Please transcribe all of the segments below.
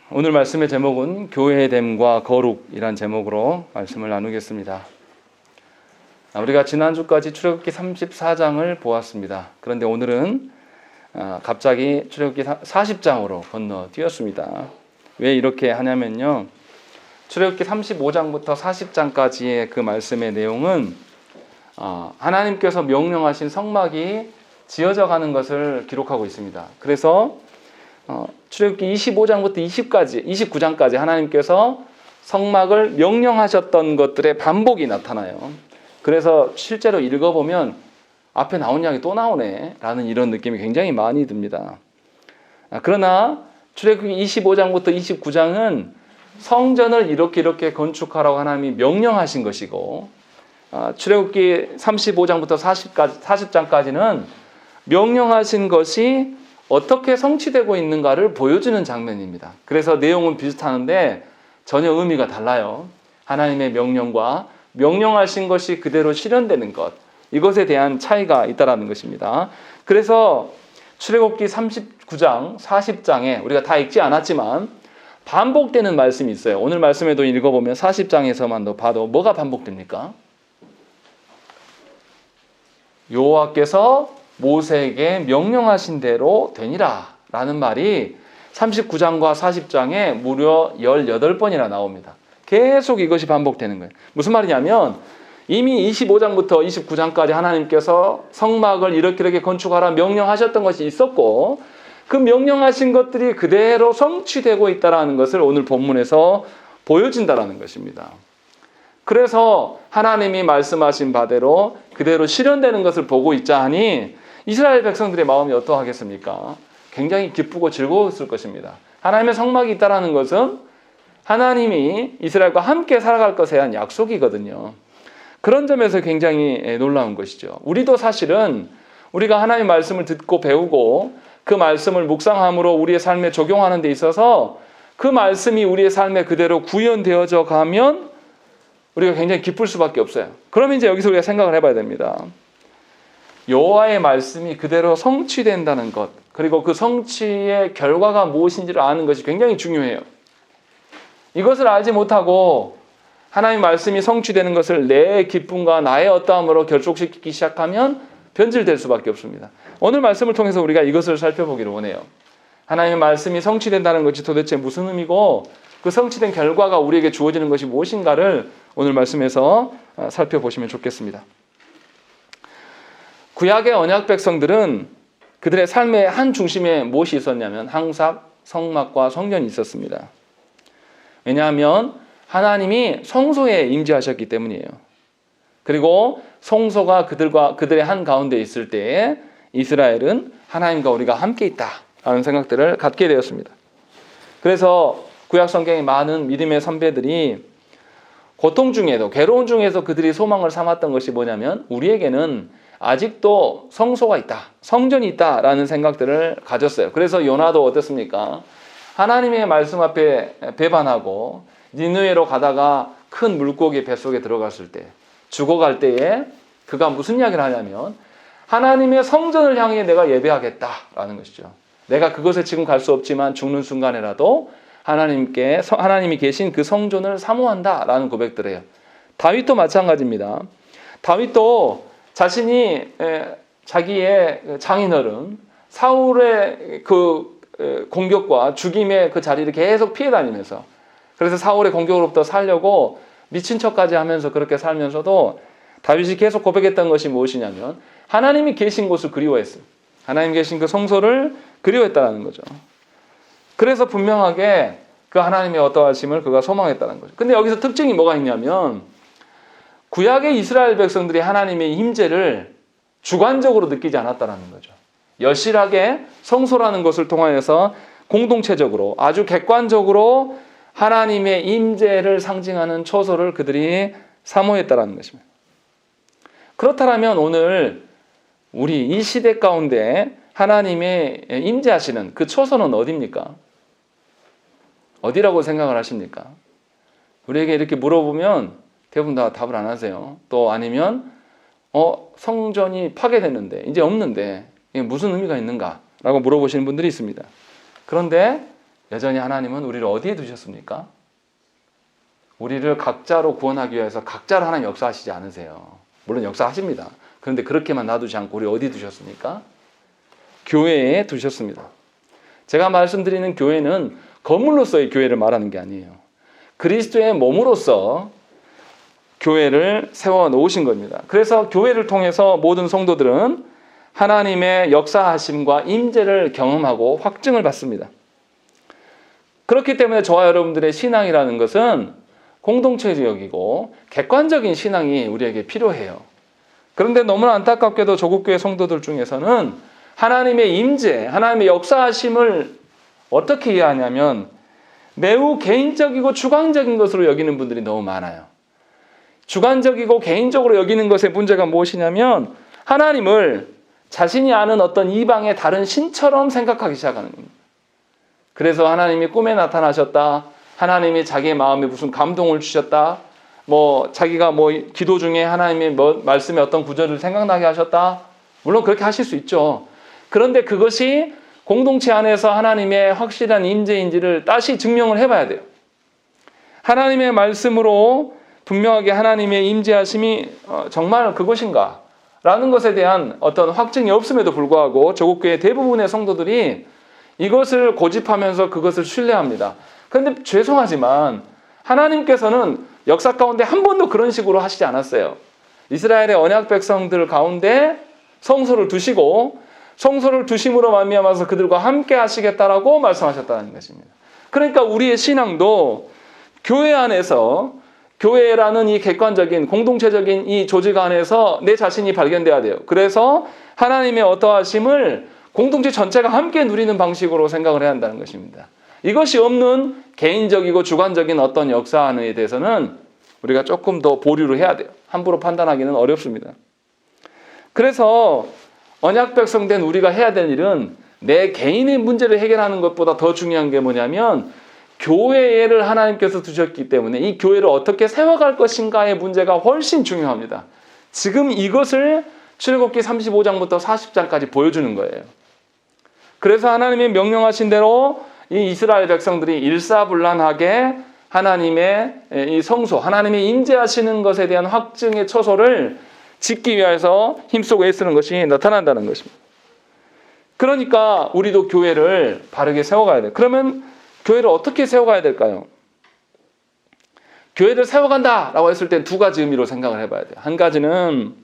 오늘 말씀의 제목은 교회의 됨과 거룩이란 제목으로 말씀을 나누겠습니다. 우리가 지난주까지 출애굽기 34장을 보았습니다. 그런데 오늘은 갑자기 출애굽기 40장으로 건너뛰었습니다. 왜 이렇게 하냐면요, 출애굽기 35장부터 40장까지의 그 말씀의 내용은 하나님께서 명령하신 성막이 지어져 가는 것을 기록하고 있습니다. 그래서 출애굽기 25장부터 29장까지 하나님께서 성막을 명령하셨던 것들의 반복이 나타나요. 그래서 실제로 읽어보면 앞에 나온 이야기 또 나오네 라는 이런 느낌이 굉장히 많이 듭니다. 그러나 출애굽기 25장부터 29장은 성전을 이렇게 건축하라고 하나님이 명령하신 것이고, 출애굽기 35장부터 40장까지는 명령하신 것이 어떻게 성취되고 있는가를 보여주는 장면입니다. 그래서 내용은 비슷하는데 전혀 의미가 달라요. 하나님의 명령과 명령하신 것이 그대로 실현되는 것, 이것에 대한 차이가 있다는 것입니다. 그래서 출애굽기 39장, 40장에 우리가 다 읽지 않았지만 반복되는 말씀이 있어요. 오늘 말씀에도 읽어보면 40장에서만 봐도 뭐가 반복됩니까? 여호와께서 모세에게 명령하신 대로 되니라 라는 말이 39장과 40장에 무려 18번이나 나옵니다. 계속 이것이 반복되는 거예요. 무슨 말이냐면 이미 25장부터 29장까지 하나님께서 성막을 이렇게 건축하라 명령하셨던 것이 있었고, 그 명령하신 것들이 그대로 성취되고 있다는 것을 오늘 본문에서 보여준다는 것입니다. 그래서 하나님이 말씀하신 바대로 그대로 실현되는 것을 보고 있자 하니 이스라엘 백성들의 마음이 어떠하겠습니까? 굉장히 기쁘고 즐거웠을 것입니다. 하나님의 성막이 있다는 것은 하나님이 이스라엘과 함께 살아갈 것에 대한 약속이거든요. 그런 점에서 굉장히 놀라운 것이죠. 우리도 사실은 우리가 하나님의 말씀을 듣고 배우고 그 말씀을 묵상함으로 우리의 삶에 적용하는 데 있어서 그 말씀이 우리의 삶에 그대로 구현되어져 가면 우리가 굉장히 기쁠 수밖에 없어요. 그러면 이제 여기서 우리가 생각을 해봐야 됩니다. 여호와의 말씀이 그대로 성취된다는 것, 그리고 그 성취의 결과가 무엇인지를 아는 것이 굉장히 중요해요. 이것을 알지 못하고 하나님의 말씀이 성취되는 것을 내 기쁨과 나의 어떠함으로 결속시키기 시작하면 변질될 수밖에 없습니다. 오늘 말씀을 통해서 우리가 이것을 살펴보기를 원해요. 하나님의 말씀이 성취된다는 것이 도대체 무슨 의미고, 그 성취된 결과가 우리에게 주어지는 것이 무엇인가를 오늘 말씀에서 살펴보시면 좋겠습니다. 구약의 언약 백성들은 그들의 삶의 한 중심에 무엇이 있었냐면 항상 성막과 성전이 있었습니다. 왜냐하면 하나님이 성소에 임재하셨기 때문이에요. 그리고 성소가 그들의 한 가운데 있을 때에 이스라엘은 하나님과 우리가 함께 있다라는 생각들을 갖게 되었습니다. 그래서 구약 성경의 많은 믿음의 선배들이 고통 중에도, 괴로운 중에서 그들이 소망을 삼았던 것이 뭐냐면 우리에게는 아직도 성소가 있다, 성전이 있다라는 생각들을 가졌어요. 그래서 요나도 어떻습니까? 하나님의 말씀 앞에 배반하고 니느웨로 가다가 큰 물고기 뱃속에 들어갔을 때, 죽어갈 때에 그가 무슨 이야기를 하냐면 하나님의 성전을 향해 내가 예배하겠다라는 것이죠. 내가 그것에 지금 갈 수 없지만 죽는 순간에라도 하나님이 계신 그 성전을 사모한다라는 고백들을 해요. 다윗도 마찬가지입니다. 다윗도 자기의 장인어른 사울의 그 공격과 죽임의 그 자리를 계속 피해 다니면서, 그래서 사울의 공격으로부터 살려고 미친 척까지 하면서 그렇게 살면서도 다윗이 계속 고백했던 것이 무엇이냐면 하나님이 계신 곳을 그리워했어요. 하나님 계신 그 성소를 그리워했다는 거죠. 그래서 분명하게 그 하나님의 어떠하심을 그가 소망했다는 거죠. 근데 여기서 특징이 뭐가 있냐면 구약의 이스라엘 백성들이 하나님의 임재를 주관적으로 느끼지 않았다는 거죠. 여실하게 성소라는 것을 통하여서 공동체적으로 아주 객관적으로 하나님의 임재를 상징하는 초소를 그들이 사모했다는 것입니다. 그렇다면 오늘 우리 이 시대 가운데 하나님의 임재하시는 그 초소는 어디입니까? 어디라고 생각을 하십니까? 우리에게 이렇게 물어보면 대부분 다 답을 안 하세요. 또 아니면 성전이 파괴됐는데 이제 없는데 이게 무슨 의미가 있는가? 라고 물어보시는 분들이 있습니다. 그런데 여전히 하나님은 우리를 어디에 두셨습니까? 우리를 각자로 구원하기 위해서 각자로 하나님 역사하시지 않으세요. 물론 역사하십니다. 그런데 그렇게만 놔두지 않고 우리 어디 두셨습니까? 교회에 두셨습니다. 제가 말씀드리는 교회는 건물로서의 교회를 말하는 게 아니에요. 그리스도의 몸으로서 교회를 세워 놓으신 겁니다. 그래서 교회를 통해서 모든 성도들은 하나님의 역사하심과 임재를 경험하고 확증을 받습니다. 그렇기 때문에 저와 여러분들의 신앙이라는 것은 공동체적이고 객관적인 신앙이 우리에게 필요해요. 그런데 너무나 안타깝게도 조국교회 성도들 중에서는 하나님의 임재, 하나님의 역사하심을 어떻게 이해하냐면 매우 개인적이고 주관적인 것으로 여기는 분들이 너무 많아요. 주관적이고 개인적으로 여기는 것의 문제가 무엇이냐면 하나님을 자신이 아는 어떤 이방의 다른 신처럼 생각하기 시작하는 겁니다. 그래서 하나님이 꿈에 나타나셨다. 하나님이 자기의 마음에 무슨 감동을 주셨다. 자기가 기도 중에 하나님의 말씀의 어떤 구절을 생각나게 하셨다. 물론 그렇게 하실 수 있죠. 그런데 그것이 공동체 안에서 하나님의 확실한 임재인지를 다시 증명을 해봐야 돼요. 하나님의 말씀으로 분명하게 하나님의 임재하심이 정말 그것인가? 라는 것에 대한 어떤 확증이 없음에도 불구하고 조국교회 대부분의 성도들이 이것을 고집하면서 그것을 신뢰합니다. 그런데 죄송하지만 하나님께서는 역사 가운데 한 번도 그런 식으로 하시지 않았어요. 이스라엘의 언약 백성들 가운데 성소를 두시고 성소를 두심으로 말미암아서 그들과 함께 하시겠다라고 말씀하셨다는 것입니다. 그러니까 우리의 신앙도 교회 안에서 교회라는 이 객관적인 공동체적인 이 조직 안에서 내 자신이 발견돼야 돼요. 그래서 하나님의 어떠하심을 공동체 전체가 함께 누리는 방식으로 생각을 해야 한다는 것입니다. 이것이 없는 개인적이고 주관적인 어떤 역사에 대해서는 우리가 조금 더 보류를 해야 돼요. 함부로 판단하기는 어렵습니다. 그래서 언약 백성 된 우리가 해야 될 일은 내 개인의 문제를 해결하는 것보다 더 중요한 게 뭐냐면 교회를 하나님께서 두셨기 때문에 이 교회를 어떻게 세워갈 것인가의 문제가 훨씬 중요합니다. 지금 이것을 출애굽기 35장부터 40장까지 보여주는 거예요. 그래서 하나님의 명령하신 대로 이 이스라엘 백성들이 일사불란하게 하나님의 이 성소, 하나님의 임재하시는 것에 대한 확증의 처소를 짓기 위해서 힘쓰고 애쓰는 것이 나타난다는 것입니다. 그러니까 우리도 교회를 바르게 세워가야 돼요. 그러면 교회를 어떻게 세워가야 될까요? 교회를 세워간다라고 했을 때 두 가지 의미로 생각을 해봐야 돼요. 한 가지는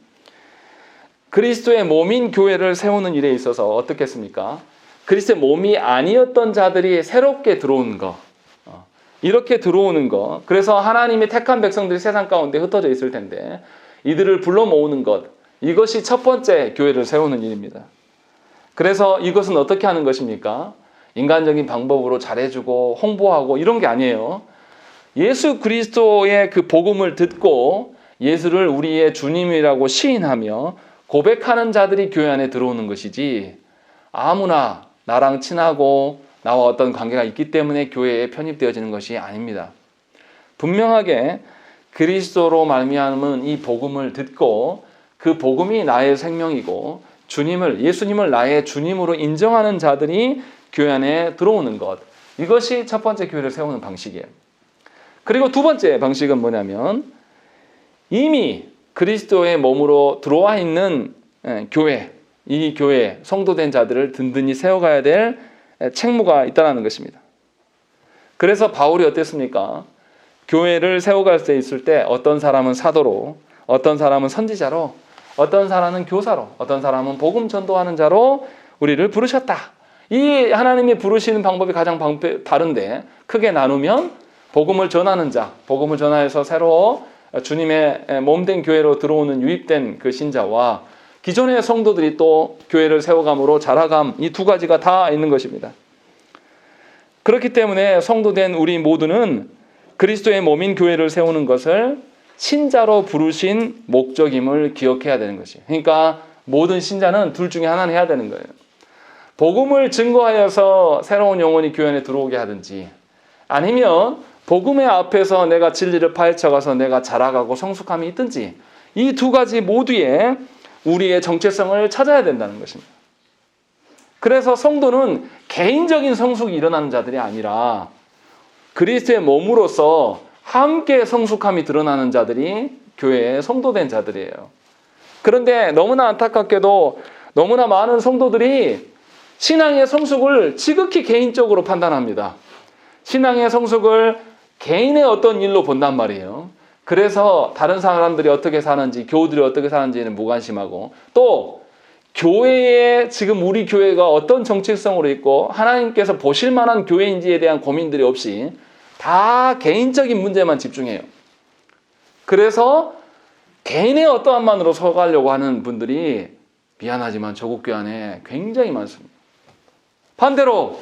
그리스도의 몸인 교회를 세우는 일에 있어서 어떻겠습니까? 그리스도의 몸이 아니었던 자들이 새롭게 들어오는 거, 이렇게 들어오는 거. 그래서 하나님의 택한 백성들이 세상 가운데 흩어져 있을 텐데 이들을 불러 모으는 것, 이것이 첫 번째 교회를 세우는 일입니다. 그래서 이것은 어떻게 하는 것입니까? 인간적인 방법으로 잘해주고 홍보하고 이런 게 아니에요. 예수 그리스도의 그 복음을 듣고 예수를 우리의 주님이라고 시인하며 고백하는 자들이 교회 안에 들어오는 것이지 아무나 나랑 친하고 나와 어떤 관계가 있기 때문에 교회에 편입되어지는 것이 아닙니다. 분명하게 그리스도로 말미암은 이 복음을 듣고 그 복음이 나의 생명이고 예수님을 나의 주님으로 인정하는 자들이 교회 안에 들어오는 것, 이것이 첫 번째 교회를 세우는 방식이에요. 그리고 두 번째 방식은 뭐냐면 이미 그리스도의 몸으로 들어와 있는 교회, 이 교회 성도된 자들을 든든히 세워가야 될 책무가 있다는 것입니다. 그래서 바울이 어땠습니까? 교회를 세워갈 수 있을 때 어떤 사람은 사도로, 어떤 사람은 선지자로, 어떤 사람은 교사로, 어떤 사람은 복음 전도하는 자로 우리를 부르셨다. 이 하나님이 부르시는 방법이 가장 다른데 크게 나누면 복음을 전하는 자, 복음을 전하여서 새로 주님의 몸된 교회로 들어오는 유입된 그 신자와 기존의 성도들이 또 교회를 세워감으로 자라감, 이 두 가지가 다 있는 것입니다. 그렇기 때문에 성도된 우리 모두는 그리스도의 몸인 교회를 세우는 것을 신자로 부르신 목적임을 기억해야 되는 것이에요. 그러니까 모든 신자는 둘 중에 하나는 해야 되는 거예요. 복음을 증거하여서 새로운 영혼이 교회 안에 들어오게 하든지 아니면 복음의 앞에서 내가 진리를 파헤쳐가서 내가 자라가고 성숙함이 있든지 이 두 가지 모두에 우리의 정체성을 찾아야 된다는 것입니다. 그래서 성도는 개인적인 성숙이 일어나는 자들이 아니라 그리스도의 몸으로서 함께 성숙함이 드러나는 자들이 교회의 성도된 자들이에요. 그런데 너무나 안타깝게도 너무나 많은 성도들이 신앙의 성숙을 지극히 개인적으로 판단합니다. 신앙의 성숙을 개인의 어떤 일로 본단 말이에요. 그래서 다른 사람들이 어떻게 사는지, 교우들이 어떻게 사는지는 무관심하고, 또 교회에 지금 우리 교회가 어떤 정체성으로 있고 하나님께서 보실 만한 교회인지에 대한 고민들이 없이 다 개인적인 문제만 집중해요. 그래서 개인의 어떠한만으로 서가려고 하는 분들이 미안하지만 조국교회 안에 굉장히 많습니다. 반대로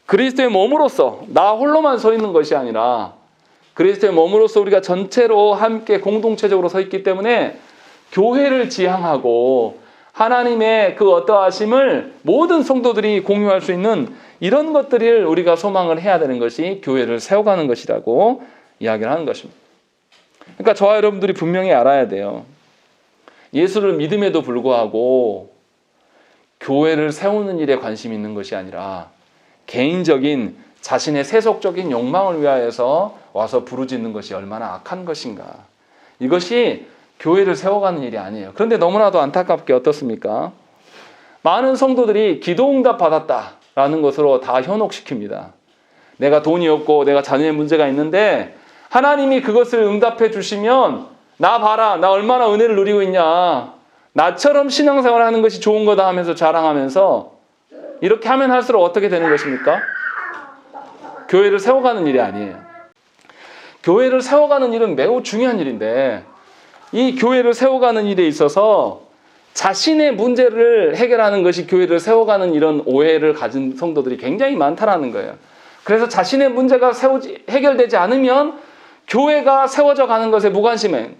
그리스도의 몸으로서 나 홀로만 서 있는 것이 아니라 그리스도의 몸으로서 우리가 전체로 함께 공동체적으로 서 있기 때문에 교회를 지향하고 하나님의 그 어떠하심을 모든 성도들이 공유할 수 있는 이런 것들을 우리가 소망을 해야 되는 것이 교회를 세워가는 것이라고 이야기를 하는 것입니다. 그러니까 저와 여러분들이 분명히 알아야 돼요. 예수를 믿음에도 불구하고 교회를 세우는 일에 관심이 있는 것이 아니라 개인적인 자신의 세속적인 욕망을 위하여서 와서 부르짖는 것이 얼마나 악한 것인가. 이것이 교회를 세워가는 일이 아니에요. 그런데 너무나도 안타깝게 어떻습니까? 많은 성도들이 기도응답 받았다라는 것으로 다 현혹시킵니다. 내가 돈이 없고 내가 자녀의 문제가 있는데 하나님이 그것을 응답해 주시면 나 봐라, 나 얼마나 은혜를 누리고 있냐, 나처럼 신앙생활을 하는 것이 좋은 거다 하면서 자랑하면서 이렇게 하면 할수록 어떻게 되는 것입니까? 교회를 세워가는 일이 아니에요. 교회를 세워가는 일은 매우 중요한 일인데 이 교회를 세워가는 일에 있어서 자신의 문제를 해결하는 것이 교회를 세워가는 이런 오해를 가진 성도들이 굉장히 많다라는 거예요. 그래서 자신의 문제가 해결되지 않으면 교회가 세워져 가는 것에 무관심해.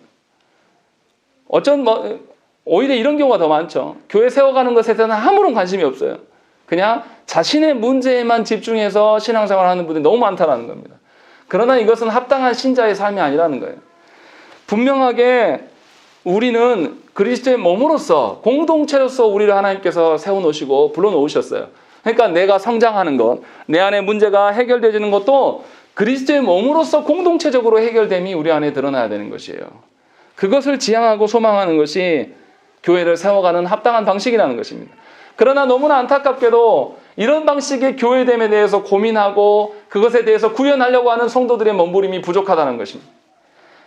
오히려 이런 경우가 더 많죠. 교회 세워가는 것에 대해서는 아무런 관심이 없어요. 그냥 자신의 문제에만 집중해서 신앙생활하는 분들이 너무 많다는 겁니다. 그러나 이것은 합당한 신자의 삶이 아니라는 거예요. 분명하게 우리는 그리스도의 몸으로서 공동체로서 우리를 하나님께서 세워놓으시고 불러놓으셨어요. 그러니까 내가 성장하는 것, 내 안에 문제가 해결되지는 것도 그리스도의 몸으로서 공동체적으로 해결됨이 우리 안에 드러나야 되는 것이에요. 그것을 지향하고 소망하는 것이 교회를 세워가는 합당한 방식이라는 것입니다. 그러나 너무나 안타깝게도 이런 방식의 교회됨에 대해서 고민하고 그것에 대해서 구현하려고 하는 성도들의 몸부림이 부족하다는 것입니다.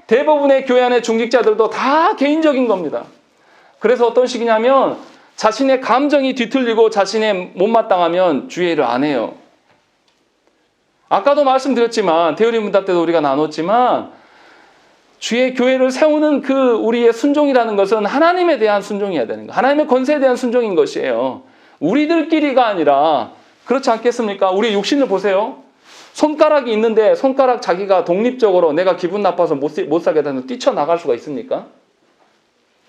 대부분의 교회 안의 중직자들도 다 개인적인 겁니다. 그래서 어떤 식이냐면 자신의 감정이 뒤틀리고 자신의 못마땅하면 주의를 안 해요. 아까도 말씀드렸지만 대우리 문답 때도 우리가 나눴지만 주의 교회를 세우는 그 우리의 순종이라는 것은 하나님에 대한 순종이어야 되는 거예요. 하나님의 권세에 대한 순종인 것이에요. 우리들끼리가 아니라 그렇지 않겠습니까? 우리 육신을 보세요. 손가락이 있는데 손가락 자기가 독립적으로 내가 기분 나빠서 못 사겠다는 뛰쳐나갈 수가 있습니까?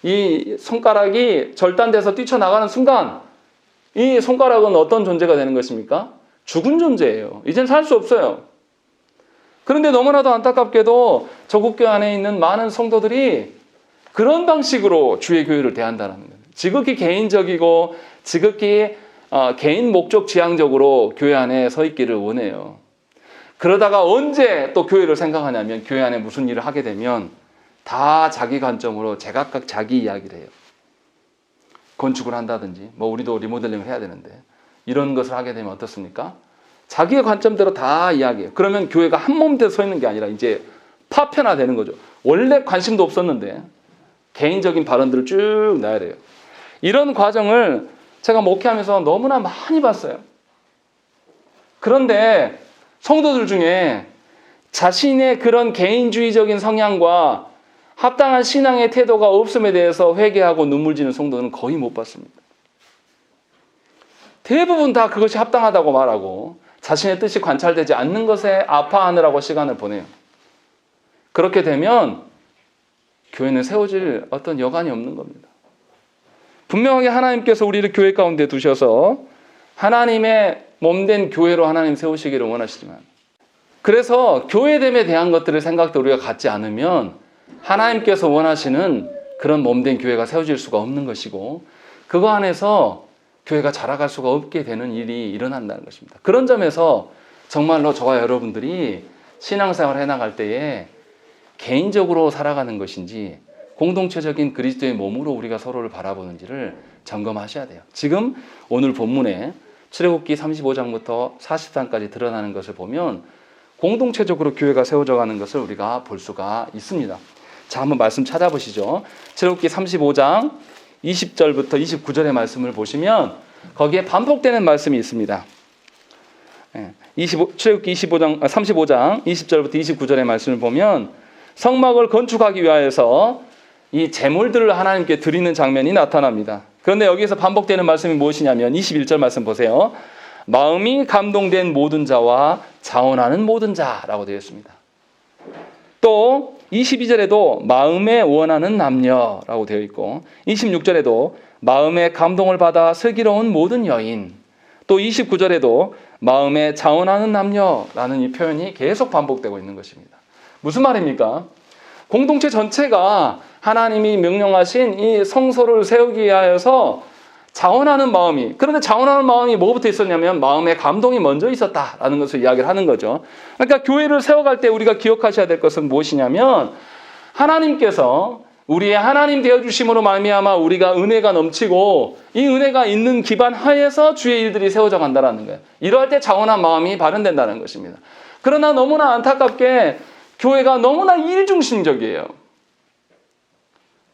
이 손가락이 절단돼서 뛰쳐나가는 순간 이 손가락은 어떤 존재가 되는 것입니까? 죽은 존재예요. 이젠 살 수 없어요. 그런데 너무나도 안타깝게도 저국교회 안에 있는 많은 성도들이 그런 방식으로 주의 교회를 대한다는 거예요. 지극히 개인적이고 지극히 개인 목적 지향적으로 교회 안에 서 있기를 원해요. 그러다가 언제 또 교회를 생각하냐면 교회 안에 무슨 일을 하게 되면 다 자기 관점으로 제각각 자기 이야기를 해요. 건축을 한다든지 우리도 리모델링을 해야 되는데 이런 것을 하게 되면 어떻습니까? 자기의 관점대로 다 이야기해요. 그러면 교회가 한 몸대로 서 있는 게 아니라 이제 파편화되는 거죠. 원래 관심도 없었는데 개인적인 발언들을 쭉 놔야 돼요. 이런 과정을 제가 목회하면서 너무나 많이 봤어요. 그런데 성도들 중에 자신의 그런 개인주의적인 성향과 합당한 신앙의 태도가 없음에 대해서 회개하고 눈물 지는 성도는 거의 못 봤습니다. 대부분 다 그것이 합당하다고 말하고 자신의 뜻이 관찰되지 않는 것에 아파하느라고 시간을 보내요. 그렇게 되면 교회는 세워질 어떤 여간이 없는 겁니다. 분명하게 하나님께서 우리를 교회 가운데 두셔서 하나님의 몸된 교회로 하나님 세우시기를 원하시지만 그래서 교회됨에 대한 것들을 생각도 우리가 갖지 않으면 하나님께서 원하시는 그런 몸된 교회가 세워질 수가 없는 것이고 그거 안에서 교회가 자라갈 수가 없게 되는 일이 일어난다는 것입니다. 그런 점에서 정말로 저와 여러분들이 신앙생활을 해나갈 때에 개인적으로 살아가는 것인지 공동체적인 그리스도의 몸으로 우리가 서로를 바라보는지를 점검하셔야 돼요. 지금 오늘 본문에 출애굽기 35장부터 40장까지 드러나는 것을 보면 공동체적으로 교회가 세워져 가는 것을 우리가 볼 수가 있습니다. 자, 한번 말씀 찾아보시죠. 출애굽기 35장 20절부터 29절의 말씀을 보시면 거기에 반복되는 말씀이 있습니다. 출애굽기 35장 20절부터 29절의 말씀을 보면 성막을 건축하기 위하여서 이 제물들을 하나님께 드리는 장면이 나타납니다. 그런데 여기에서 반복되는 말씀이 무엇이냐면 21절 말씀 보세요. 마음이 감동된 모든 자와 자원하는 모든 자라고 되어 있습니다. 또 22절에도 마음에 원하는 남녀라고 되어 있고 26절에도 마음에 감동을 받아 슬기로운 모든 여인, 또 29절에도 마음에 자원하는 남녀라는 이 표현이 계속 반복되고 있는 것입니다. 무슨 말입니까? 공동체 전체가 하나님이 명령하신 이 성소를 세우기 위하여서 자원하는 마음이, 그런데 자원하는 마음이 뭐부터 있었냐면 마음에 감동이 먼저 있었다라는 것을 이야기를 하는 거죠. 그러니까 교회를 세워갈 때 우리가 기억하셔야 될 것은 무엇이냐면 하나님께서 우리의 하나님 되어주심으로 말미암아 우리가 은혜가 넘치고 이 은혜가 있는 기반 하에서 주의 일들이 세워져 간다는 거예요. 이러할 때 자원한 마음이 발현된다는 것입니다. 그러나 너무나 안타깝게 교회가 너무나 일중심적이에요.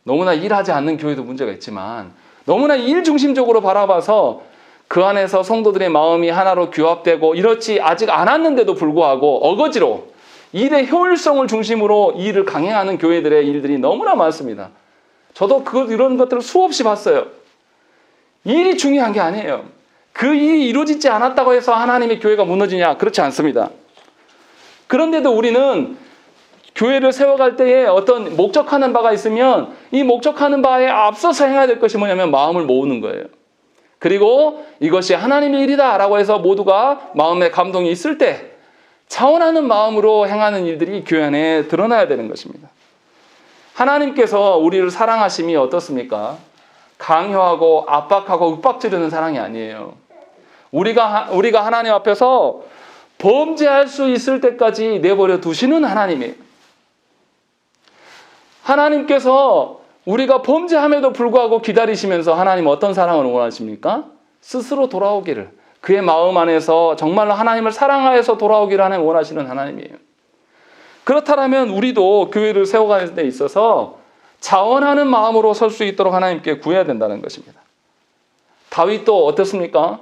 너무나 일하지 않는 교회도 문제가 있지만 너무나 일중심적으로 바라봐서 그 안에서 성도들의 마음이 하나로 규합되고 이렇지 아직 않았는데도 불구하고 어거지로 일의 효율성을 중심으로 이 일을 강행하는 교회들의 일들이 너무나 많습니다. 저도 이런 것들을 수없이 봤어요. 일이 중요한 게 아니에요. 그 일이 이루어지지 않았다고 해서 하나님의 교회가 무너지냐? 그렇지 않습니다. 그런데도 우리는 교회를 세워갈 때에 어떤 목적하는 바가 있으면 이 목적하는 바에 앞서서 행해야 될 것이 뭐냐면 마음을 모으는 거예요. 그리고 이것이 하나님의 일이다 라고 해서 모두가 마음에 감동이 있을 때 자원하는 마음으로 행하는 일들이 교회 안에 드러나야 되는 것입니다. 하나님께서 우리를 사랑하심이 어떻습니까? 강요하고 압박하고 윽박지르는 사랑이 아니에요. 우리가 하나님 앞에서 범죄할 수 있을 때까지 내버려 두시는 하나님이에요. 하나님께서 우리가 범죄함에도 불구하고 기다리시면서 하나님 어떤 사랑을 원하십니까? 스스로 돌아오기를, 그의 마음 안에서 정말로 하나님을 사랑하여서 돌아오기를 하나님 원하시는 하나님이에요. 그렇다면 우리도 교회를 세워가는 데 있어서 자원하는 마음으로 설 수 있도록 하나님께 구해야 된다는 것입니다. 다윗도 어떻습니까?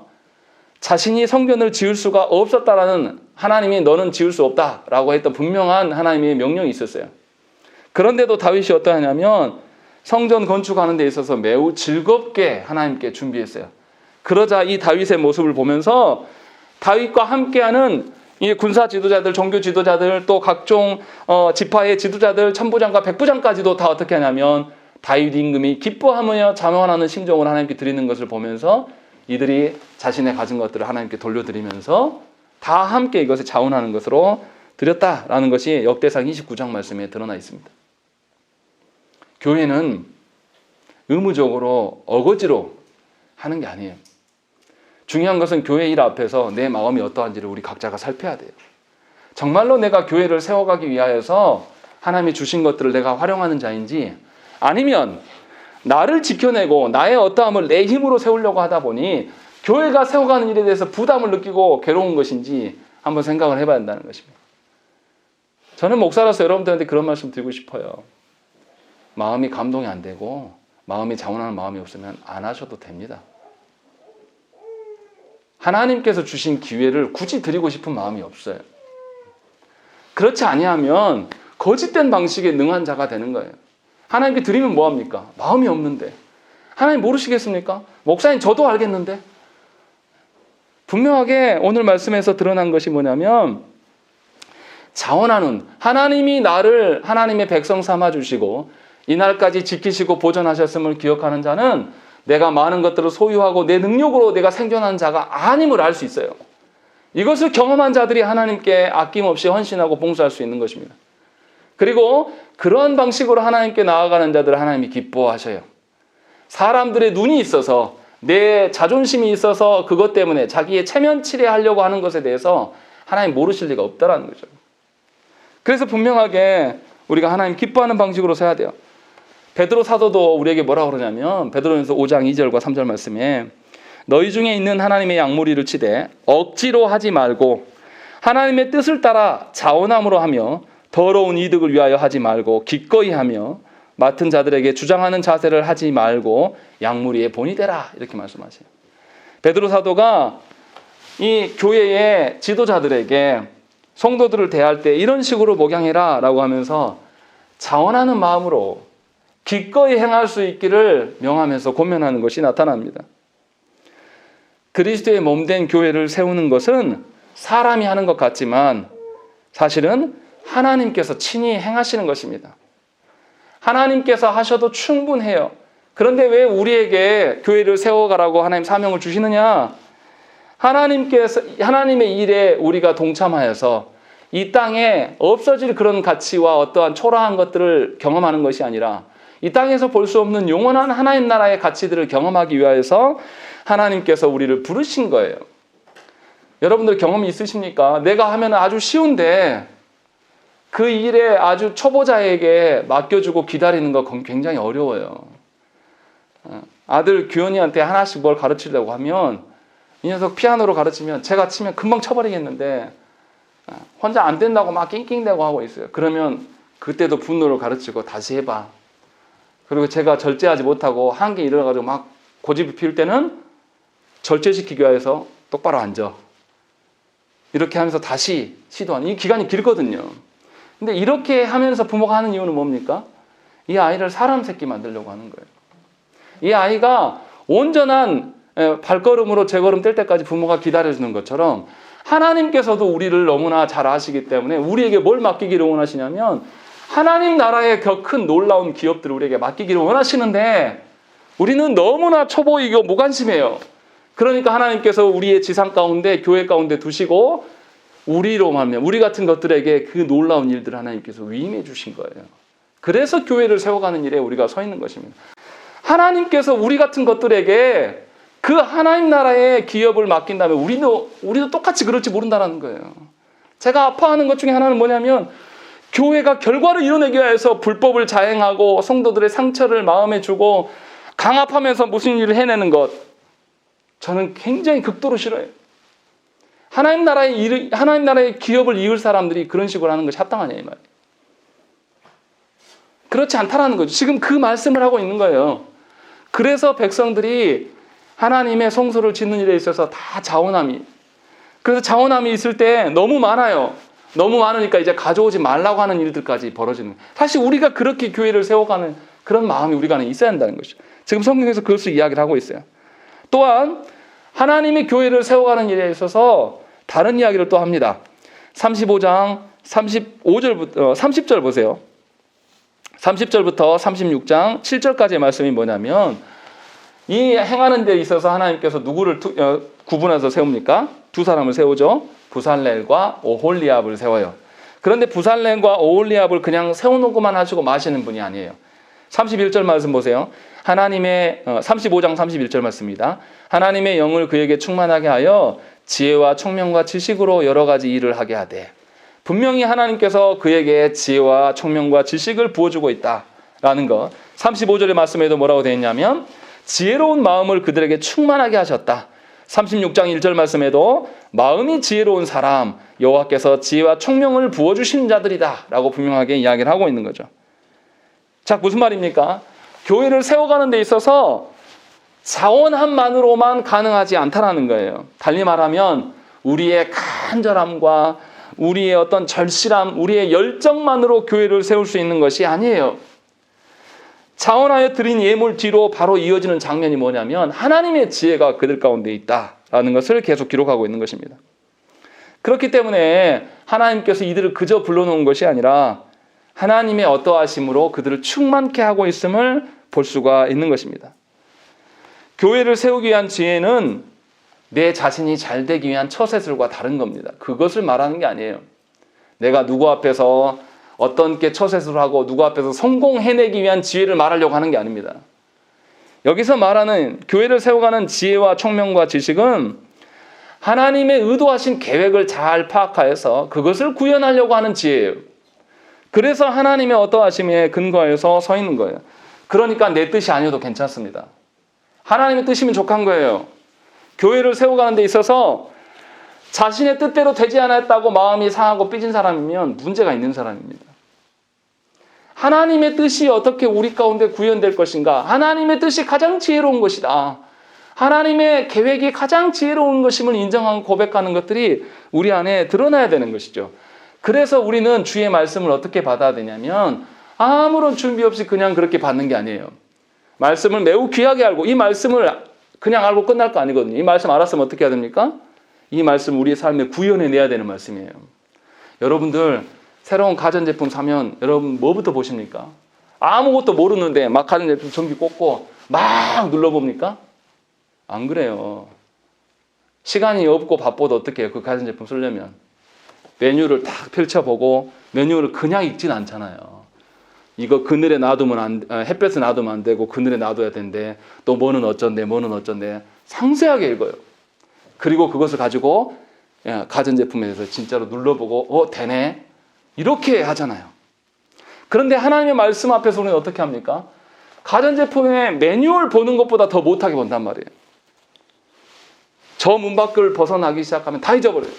자신이 성전을 지을 수가 없었다라는, 하나님이 너는 지을 수 없다라고 했던 분명한 하나님의 명령이 있었어요. 그런데도 다윗이 어떠하냐면 성전 건축하는 데 있어서 매우 즐겁게 하나님께 준비했어요. 그러자 이 다윗의 모습을 보면서 다윗과 함께하는 이 군사 지도자들, 종교 지도자들, 또 각종 지파의 지도자들, 천부장과 백부장까지도 다 어떻게 하냐면 다윗 임금이 기뻐하며 자원하는 심정으로 하나님께 드리는 것을 보면서 이들이 자신의 가진 것들을 하나님께 돌려드리면서 다 함께 이것을 자원하는 것으로 드렸다라는 것이 역대상 29장 말씀에 드러나 있습니다. 교회는 의무적으로 어거지로 하는 게 아니에요. 중요한 것은 교회 일 앞에서 내 마음이 어떠한지를 우리 각자가 살펴야 돼요. 정말로 내가 교회를 세워가기 위하여서 하나님이 주신 것들을 내가 활용하는 자인지, 아니면 나를 지켜내고 나의 어떠함을 내 힘으로 세우려고 하다 보니 교회가 세워가는 일에 대해서 부담을 느끼고 괴로운 것인지 한번 생각을 해봐야 한다는 것입니다. 저는 목사로서 여러분들한테 그런 말씀 드리고 싶어요. 마음이 감동이 안 되고 마음이 자원하는 마음이 없으면 안 하셔도 됩니다. 하나님께서 주신 기회를 굳이 드리고 싶은 마음이 없어요. 그렇지 아니하면 거짓된 방식에 능한 자가 되는 거예요. 하나님께 드리면 뭐합니까? 마음이 없는데. 하나님 모르시겠습니까? 목사님 저도 알겠는데. 분명하게 오늘 말씀에서 드러난 것이 뭐냐면 자원하는, 하나님이 나를 하나님의 백성 삼아주시고 이날까지 지키시고 보존하셨음을 기억하는 자는 내가 많은 것들을 소유하고 내 능력으로 내가 생존하는 자가 아님을 알 수 있어요. 이것을 경험한 자들이 하나님께 아낌없이 헌신하고 봉사할 수 있는 것입니다. 그리고 그런 방식으로 하나님께 나아가는 자들을 하나님이 기뻐하셔요. 사람들의 눈이 있어서 내 자존심이 있어서 그것 때문에 자기의 체면치레하려고 하는 것에 대해서 하나님 모르실 리가 없다라는 거죠. 그래서 분명하게 우리가 하나님 기뻐하는 방식으로 서야 돼요. 베드로 사도도 우리에게 뭐라고 그러냐면 베드로전서 5장 2절과 3절 말씀에 너희 중에 있는 하나님의 양무리를 치되 억지로 하지 말고 하나님의 뜻을 따라 자원함으로 하며 더러운 이득을 위하여 하지 말고 기꺼이 하며 맡은 자들에게 주장하는 자세를 하지 말고 양무리의 본이 되라 이렇게 말씀하세요. 베드로 사도가 이 교회의 지도자들에게 성도들을 대할 때 이런 식으로 목양해라 라고 하면서 자원하는 마음으로 기꺼이 행할 수 있기를 명하면서 권면하는 것이 나타납니다. 그리스도의 몸된 교회를 세우는 것은 사람이 하는 것 같지만 사실은 하나님께서 친히 행하시는 것입니다. 하나님께서 하셔도 충분해요. 그런데 왜 우리에게 교회를 세워가라고 하나님 사명을 주시느냐? 하나님의 일에 우리가 동참하여서 이 땅에 없어질 그런 가치와 어떠한 초라한 것들을 경험하는 것이 아니라 이 땅에서 볼 수 없는 영원한 하나님 나라의 가치들을 경험하기 위해서 하나님께서 우리를 부르신 거예요. 여러분들 경험이 있으십니까? 내가 하면 아주 쉬운데 그 일에 아주 초보자에게 맡겨주고 기다리는 거 굉장히 어려워요. 아들 규현이한테 하나씩 뭘 가르치려고 하면 이 녀석 피아노로 가르치면 제가 치면 금방 쳐버리겠는데 혼자 안 된다고 막 낑낑대고 하고 있어요. 그러면 그때도 분노를 가르치고 다시 해봐. 그리고 제가 절제하지 못하고 한개 일어나가지고 막 고집이 피울 때는 절제시키기 위해서 똑바로 앉아. 이렇게 하면서 다시 시도하는 이 기간이 길거든요. 근데 이렇게 하면서 부모가 하는 이유는 뭡니까? 이 아이를 사람 새끼 만들려고 하는 거예요. 이 아이가 온전한 발걸음으로 제걸음 뗄 때까지 부모가 기다려주는 것처럼 하나님께서도 우리를 너무나 잘 아시기 때문에 우리에게 뭘 맡기기를 원하시냐면 하나님 나라의 큰 놀라운 기업들을 우리에게 맡기기를 원하시는데 우리는 너무나 초보이고 무관심해요. 그러니까 하나님께서 우리의 지상 가운데 교회 가운데 두시고 우리로 하면 우리 같은 것들에게 그 놀라운 일들을 하나님께서 위임해 주신 거예요. 그래서 교회를 세워가는 일에 우리가 서 있는 것입니다. 하나님께서 우리 같은 것들에게 그 하나님 나라의 기업을 맡긴다면 우리도 똑같이 그럴지 모른다는 거예요. 제가 아파하는 것 중에 하나는 뭐냐면 교회가 결과를 이뤄내기 위해서 불법을 자행하고 성도들의 상처를 마음에 주고 강압하면서 무슨 일을 해내는 것 저는 굉장히 극도로 싫어요. 하나님 나라의 기업을 이을 사람들이 그런 식으로 하는 것이 합당하냐 이 말이에요. 그렇지 않다라는 거죠. 지금 그 말씀을 하고 있는 거예요. 그래서 백성들이 하나님의 성소를 짓는 일에 있어서 다 자원함이 그래서 자원함이 있을 때 너무 많아요. 너무 많으니까 이제 가져오지 말라고 하는 일들까지 벌어지는 거예요. 사실 우리가 그렇게 교회를 세워가는 그런 마음이 우리가 있어야 한다는 것이죠. 지금 성경에서 그것을 이야기를 하고 있어요. 또한 하나님의 교회를 세워가는 일에 있어서 다른 이야기를 또 합니다. 35장 30절 보세요. 30절부터 36장 7절까지의 말씀이 뭐냐면 이 행하는 데 있어서 하나님께서 누구를 구분해서 세웁니까? 두 사람을 세우죠. 부살렐과 오홀리압을 세워요. 그런데 부살렐과 오홀리압을 그냥 세워놓고만 하시고 마시는 분이 아니에요. 31절 말씀 보세요. 35장 31절 말씀입니다. 하나님의 영을 그에게 충만하게 하여 지혜와 총명과 지식으로 여러 가지 일을 하게 하되 분명히 하나님께서 그에게 지혜와 총명과 지식을 부어주고 있다라는 것. 35절의 말씀에도 뭐라고 되어 있냐면 지혜로운 마음을 그들에게 충만하게 하셨다. 36장 1절 말씀에도 마음이 지혜로운 사람 여호와께서 지혜와 총명을 부어주신 자들이다 라고 분명하게 이야기를 하고 있는 거죠. 자, 무슨 말입니까? 교회를 세워가는 데 있어서 자원함만으로만 가능하지 않다라는 거예요. 달리 말하면 우리의 간절함과 우리의 어떤 절실함, 우리의 열정만으로 교회를 세울 수 있는 것이 아니에요. 자원하여 드린 예물 뒤로 바로 이어지는 장면이 뭐냐면 하나님의 지혜가 그들 가운데 있다라는 것을 계속 기록하고 있는 것입니다. 그렇기 때문에 하나님께서 이들을 그저 불러놓은 것이 아니라 하나님의 어떠하심으로 그들을 충만케 하고 있음을 볼 수가 있는 것입니다. 교회를 세우기 위한 지혜는 내 자신이 잘 되기 위한 처세술과 다른 겁니다. 그것을 말하는 게 아니에요. 내가 누구 앞에서 어떤 게 처세술을 하고 누구 앞에서 성공해내기 위한 지혜를 말하려고 하는 게 아닙니다. 여기서 말하는 교회를 세워가는 지혜와 총명과 지식은 하나님의 의도하신 계획을 잘 파악하여서 그것을 구현하려고 하는 지혜예요. 그래서 하나님의 어떠하심에 근거해서 서 있는 거예요. 그러니까 내 뜻이 아니어도 괜찮습니다. 하나님의 뜻이면 족한 거예요. 교회를 세워가는 데 있어서 자신의 뜻대로 되지 않았다고 마음이 상하고 삐진 사람이면 문제가 있는 사람입니다. 하나님의 뜻이 어떻게 우리 가운데 구현될 것인가? 하나님의 뜻이 가장 지혜로운 것이다. 하나님의 계획이 가장 지혜로운 것임을 인정하고 고백하는 것들이 우리 안에 드러나야 되는 것이죠. 그래서 우리는 주의 말씀을 어떻게 받아야 되냐면 아무런 준비 없이 그냥 그렇게 받는 게 아니에요. 말씀을 매우 귀하게 알고 이 말씀을 그냥 알고 끝날 거 아니거든요. 이 말씀 알았으면 어떻게 해야 됩니까? 이 말씀 우리의 삶에 구현해내야 되는 말씀이에요. 여러분들 새로운 가전제품 사면 여러분 뭐부터 보십니까? 아무것도 모르는데 막 가전제품 전기 꽂고 막 눌러봅니까? 안 그래요. 시간이 없고 바빠도 어떻게 해요? 그 가전제품 쓰려면 메뉴를 딱 펼쳐보고 메뉴를 그냥 읽진 않잖아요. 이거 그늘에 놔두면 햇볕에 놔두면 안 되고 그늘에 놔둬야 되는데 또 뭐는 어쩐데 상세하게 읽어요. 그리고 그것을 가지고 가전제품에 대해서 진짜로 눌러보고 되네 이렇게 하잖아요. 그런데 하나님의 말씀 앞에서 우리는 어떻게 합니까? 가전제품의 매뉴얼 보는 것보다 더 못하게 본단 말이에요. 저 문 밖을 벗어나기 시작하면 다 잊어버려요.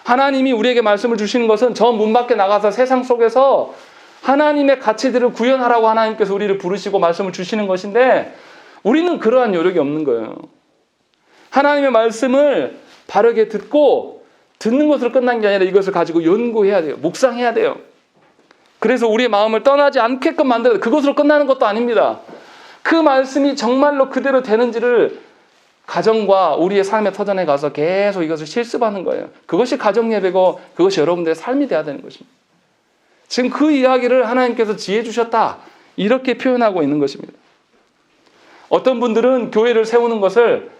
하나님이 우리에게 말씀을 주시는 것은 저 문 밖에 나가서 세상 속에서 하나님의 가치들을 구현하라고 하나님께서 우리를 부르시고 말씀을 주시는 것인데 우리는 그러한 여력이 없는 거예요. 하나님의 말씀을 바르게 듣고 듣는 것으로 끝난 게 아니라 이것을 가지고 연구해야 돼요. 묵상해야 돼요. 그래서 우리의 마음을 떠나지 않게끔 만들어야 돼요. 그것으로 끝나는 것도 아닙니다. 그 말씀이 정말로 그대로 되는지를 가정과 우리의 삶의 터전에 가서 계속 이것을 실습하는 거예요. 그것이 가정예배고 그것이 여러분들의 삶이 돼야 되는 것입니다. 지금 그 이야기를 하나님께서 지혜 주셨다 이렇게 표현하고 있는 것입니다. 어떤 분들은 교회를 세우는 것을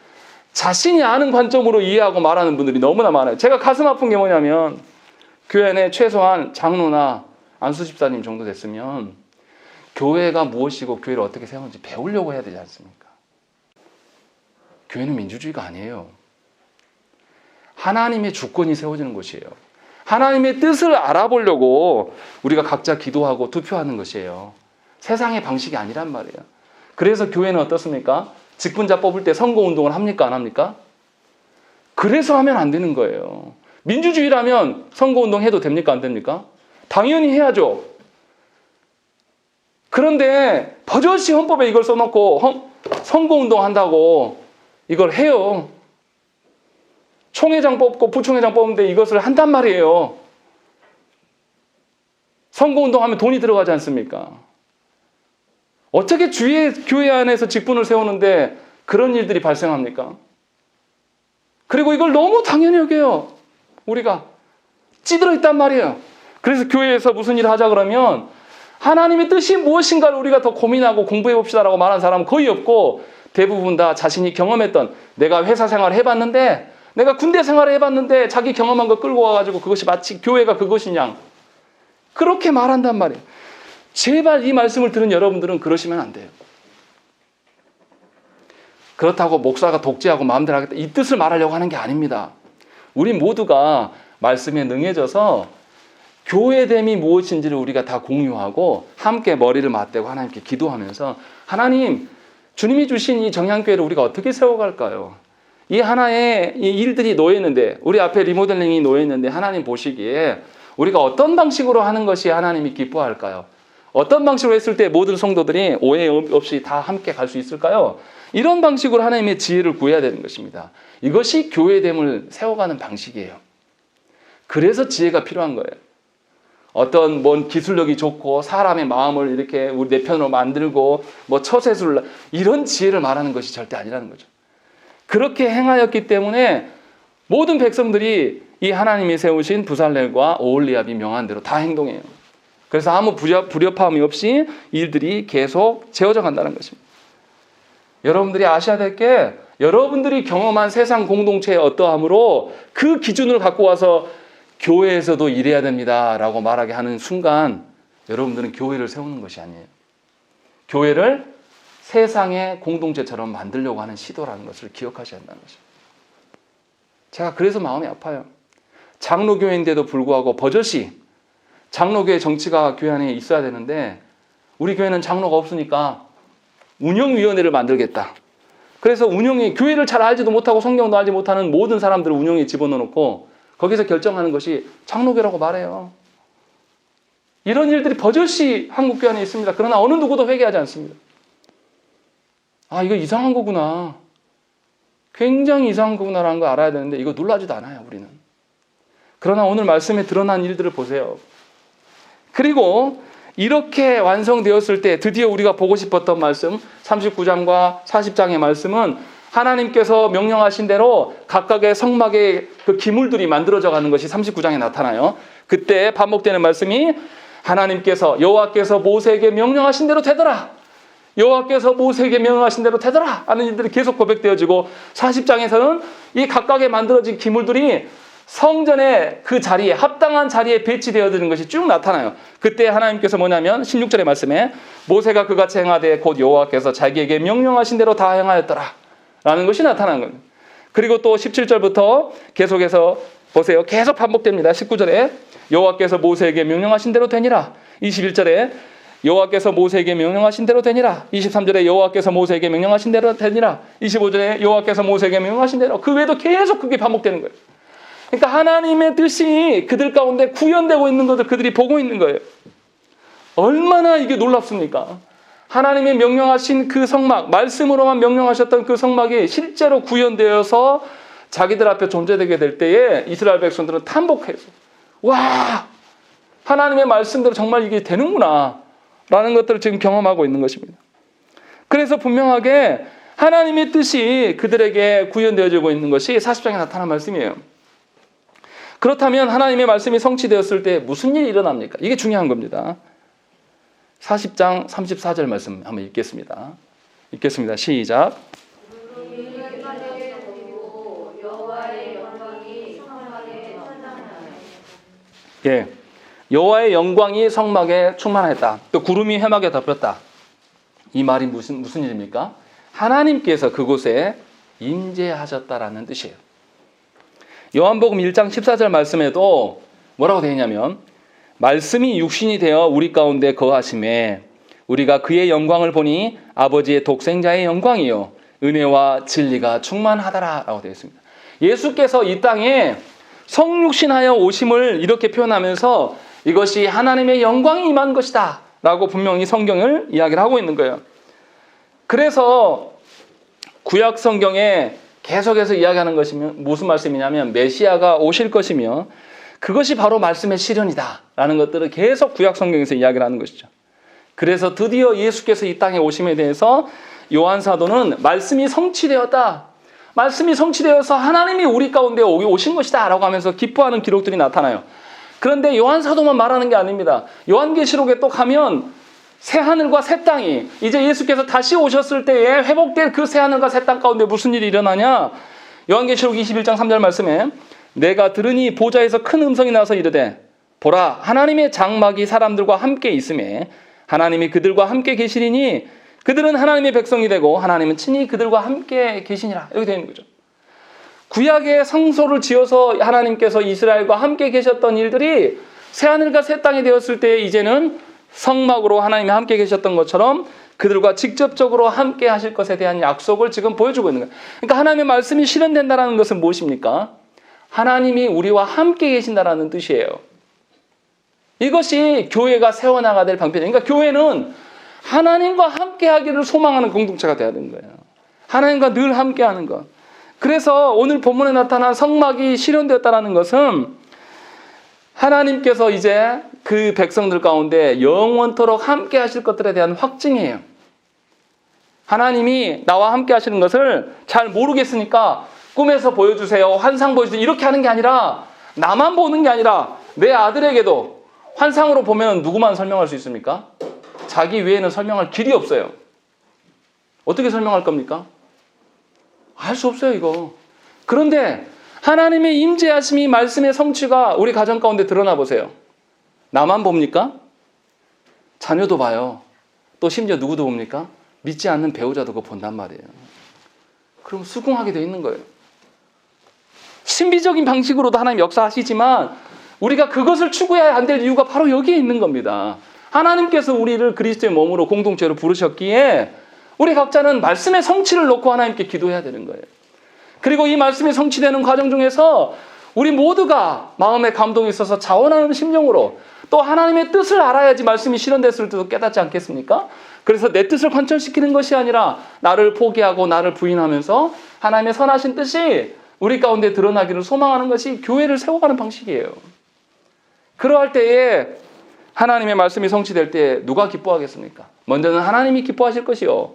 자신이 아는 관점으로 이해하고 말하는 분들이 너무나 많아요. 제가 가슴 아픈 게 뭐냐면 교회 안에 최소한 장로나 안수 집사님 정도 됐으면 교회가 무엇이고 교회를 어떻게 세우는지 배우려고 해야 되지 않습니까? 교회는 민주주의가 아니에요. 하나님의 주권이 세워지는 것이에요. 하나님의 뜻을 알아보려고 우리가 각자 기도하고 투표하는 것이에요. 세상의 방식이 아니란 말이에요. 그래서 교회는 어떻습니까? 직분자 뽑을 때 선거운동을 합니까? 안 합니까? 그래서 하면 안 되는 거예요. 민주주의라면 선거운동 해도 됩니까? 안 됩니까? 당연히 해야죠. 그런데 버젓이 헌법에 이걸 써놓고 선거운동 한다고 이걸 해요. 총회장 뽑고 부총회장 뽑는데 이것을 한단 말이에요. 선거운동하면 돈이 들어가지 않습니까? 어떻게 교회 안에서 직분을 세우는데 그런 일들이 발생합니까? 그리고 이걸 너무 당연히 여겨요. 우리가 찌들어 있단 말이에요. 그래서 교회에서 무슨 일을 하자 그러면 하나님의 뜻이 무엇인가를 우리가 더 고민하고 공부해 봅시다라고 말하는 사람은 거의 없고 대부분 다 자신이 경험했던 내가 회사 생활을 해봤는데 내가 군대 생활을 해봤는데 자기 경험한 거 끌고 와가지고 그것이 마치 교회가 그것이냐 그렇게 말한단 말이에요. 제발 이 말씀을 들은 여러분들은 그러시면 안 돼요. 그렇다고 목사가 독재하고 마음대로 하겠다 이 뜻을 말하려고 하는 게 아닙니다. 우리 모두가 말씀에 능해져서 교회됨이 무엇인지를 우리가 다 공유하고 함께 머리를 맞대고 하나님께 기도하면서 하나님 주님이 주신 이 정향교회를 우리가 어떻게 세워갈까요? 이 하나의 이 일들이 놓여있는데 우리 앞에 리모델링이 놓여있는데 하나님 보시기에 우리가 어떤 방식으로 하는 것이 하나님이 기뻐할까요? 어떤 방식으로 했을 때 모든 성도들이 오해 없이 다 함께 갈 수 있을까요? 이런 방식으로 하나님의 지혜를 구해야 되는 것입니다. 이것이 교회됨을 세워가는 방식이에요. 그래서 지혜가 필요한 거예요. 어떤 뭔 기술력이 좋고 사람의 마음을 이렇게 우리 내 편으로 만들고 뭐 처세술 이런 지혜를 말하는 것이 절대 아니라는 거죠. 그렇게 행하였기 때문에 모든 백성들이 이 하나님이 세우신 부살렐과 오홀리압이 명한 대로 다 행동해요. 그래서 아무 불협화음이 없이 일들이 계속 채워져 간다는 것입니다. 여러분들이 아셔야 될 게 여러분들이 경험한 세상 공동체의 어떠함으로 그 기준을 갖고 와서 교회에서도 이래야 됩니다 라고 말하게 하는 순간 여러분들은 교회를 세우는 것이 아니에요. 교회를 세상의 공동체처럼 만들려고 하는 시도라는 것을 기억하셔야 한다는 것입니다. 제가 그래서 마음이 아파요. 장로교회인데도 불구하고 버젓이 장로교회 정치가 교회 안에 있어야 되는데 우리 교회는 장로가 없으니까 운영위원회를 만들겠다. 그래서 운영이 교회를 잘 알지도 못하고 성경도 알지 못하는 모든 사람들을 운영에 집어넣고 거기서 결정하는 것이 장로교라고 말해요. 이런 일들이 버젓이 한국교회 안에 있습니다. 그러나 어느 누구도 회개하지 않습니다. 아, 이거 이상한 거구나. 굉장히 이상한 거구나라는 걸 알아야 되는데 이거 놀라지도 않아요, 우리는. 그러나 오늘 말씀에 드러난 일들을 보세요. 그리고 이렇게 완성되었을 때 드디어 우리가 보고 싶었던 말씀 39장과 40장의 말씀은 하나님께서 명령하신 대로 각각의 성막의 그 기물들이 만들어져 가는 것이 39장에 나타나요. 그때 반복되는 말씀이 하나님께서 여호와께서 모세에게 명령하신 대로 되더라. 여호와께서 모세에게 명령하신 대로 되더라 하는 일들이 계속 고백되어지고 40장에서는 이 각각의 만들어진 기물들이 성전의 그 자리에 합당한 자리에 배치되어지는 것이 쭉 나타나요. 그때 하나님께서 뭐냐면 16절의 말씀에 모세가 그같이 행하되 곧 여호와께서 자기에게 명령하신 대로 다 행하였더라 라는 것이 나타나는 겁니다. 그리고 또 17절부터 계속해서 보세요. 계속 반복됩니다. 19절에 여호와께서 모세에게 명령하신 대로 되니라. 21절에 여호와께서 모세에게 명령하신 대로 되니라. 23절에 여호와께서 모세에게 명령하신 대로 되니라. 25절에 여호와께서 모세에게 명령하신 대로. 그 외에도 계속 그게 반복되는 거예요. 그러니까 하나님의 뜻이 그들 가운데 구현되고 있는 것을 그들이 보고 있는 거예요. 얼마나 이게 놀랍습니까? 하나님이 명령하신 그 성막, 말씀으로만 명령하셨던 그 성막이 실제로 구현되어서 자기들 앞에 존재되게 될 때에 이스라엘 백성들은 탄복해서 와, 하나님의 말씀대로 정말 이게 되는구나 라는 것들을 지금 경험하고 있는 것입니다. 그래서 분명하게 하나님의 뜻이 그들에게 구현되어지고 있는 것이 40장에 나타난 말씀이에요. 그렇다면 하나님의 말씀이 성취되었을 때 무슨 일이 일어납니까? 이게 중요한 겁니다. 40장 34절 말씀 한번 읽겠습니다. 읽겠습니다. 시작. 예, 여호와의 영광이 성막에 충만했다. 또 구름이 회막에 덮였다. 이 말이 무슨 일입니까? 하나님께서 그곳에 임재하셨다라는 뜻이에요. 요한복음 1장 14절 말씀에도 뭐라고 되어 있냐면 말씀이 육신이 되어 우리 가운데 거하심에 우리가 그의 영광을 보니 아버지의 독생자의 영광이요 은혜와 진리가 충만하더라 라고 되어 있습니다. 예수께서 이 땅에 성육신하여 오심을 이렇게 표현하면서 이것이 하나님의 영광이 임한 것이다 라고 분명히 성경을 이야기를 하고 있는 거예요. 그래서 구약 성경에 계속해서 이야기하는 것이 무슨 말씀이냐면 메시아가 오실 것이며 그것이 바로 말씀의 실현이다 라는 것들을 계속 구약 성경에서 이야기를 하는 것이죠. 그래서 드디어 예수께서 이 땅에 오심에 대해서 요한 사도는 말씀이 성취되었다. 말씀이 성취되어서 하나님이 우리 가운데 오신 것이다 라고 하면서 기뻐하는 기록들이 나타나요. 그런데 요한 사도만 말하는 게 아닙니다. 요한계시록에 또 가면 새하늘과 새 땅이 이제 예수께서 다시 오셨을 때에 회복될 그 새하늘과 새 땅 가운데 무슨 일이 일어나냐? 요한계시록 21장 3절 말씀에 내가 들으니 보좌에서 큰 음성이 나서 이르되 보라 하나님의 장막이 사람들과 함께 있음에 하나님이 그들과 함께 계시리니 그들은 하나님의 백성이 되고 하나님은 친히 그들과 함께 계시니라. 이렇게 되어 있는 거죠. 구약의 성소를 지어서 하나님께서 이스라엘과 함께 계셨던 일들이 새하늘과 새 땅이 되었을 때 이제는 성막으로 하나님이 함께 계셨던 것처럼 그들과 직접적으로 함께 하실 것에 대한 약속을 지금 보여주고 있는 거예요. 그러니까 하나님의 말씀이 실현된다는 것은 무엇입니까? 하나님이 우리와 함께 계신다는 뜻이에요. 이것이 교회가 세워나가야 될 방편이에요. 그러니까 교회는 하나님과 함께 하기를 소망하는 공동체가 되어야 되는 거예요. 하나님과 늘 함께 하는 것. 그래서 오늘 본문에 나타난 성막이 실현되었다는 것은 하나님께서 이제 그 백성들 가운데 영원토록 함께 하실 것들에 대한 확증이에요. 하나님이 나와 함께 하시는 것을 잘 모르겠으니까 꿈에서 보여주세요. 환상 보여주세요. 이렇게 하는 게 아니라 나만 보는 게 아니라 내 아들에게도 환상으로 보면 누구만 설명할 수 있습니까? 자기 외에는 설명할 길이 없어요. 어떻게 설명할 겁니까? 알 수 없어요, 이거. 그런데 하나님의 임재하심이 말씀의 성취가 우리 가정 가운데 드러나 보세요. 나만 봅니까? 자녀도 봐요. 또 심지어 누구도 봅니까? 믿지 않는 배우자도 그거 본단 말이에요. 그럼 수긍하게 돼 있는 거예요. 신비적인 방식으로도 하나님 역사하시지만 우리가 그것을 추구해야 안 될 이유가 바로 여기에 있는 겁니다. 하나님께서 우리를 그리스도의 몸으로 공동체로 부르셨기에 우리 각자는 말씀의 성취를 놓고 하나님께 기도해야 되는 거예요. 그리고 이 말씀이 성취되는 과정 중에서 우리 모두가 마음에 감동이 있어서 자원하는 심령으로 또 하나님의 뜻을 알아야지 말씀이 실현됐을 때도 깨닫지 않겠습니까? 그래서 내 뜻을 관철시키는 것이 아니라 나를 포기하고 나를 부인하면서 하나님의 선하신 뜻이 우리 가운데 드러나기를 소망하는 것이 교회를 세워가는 방식이에요. 그러할 때에 하나님의 말씀이 성취될 때 누가 기뻐하겠습니까? 먼저는 하나님이 기뻐하실 것이요.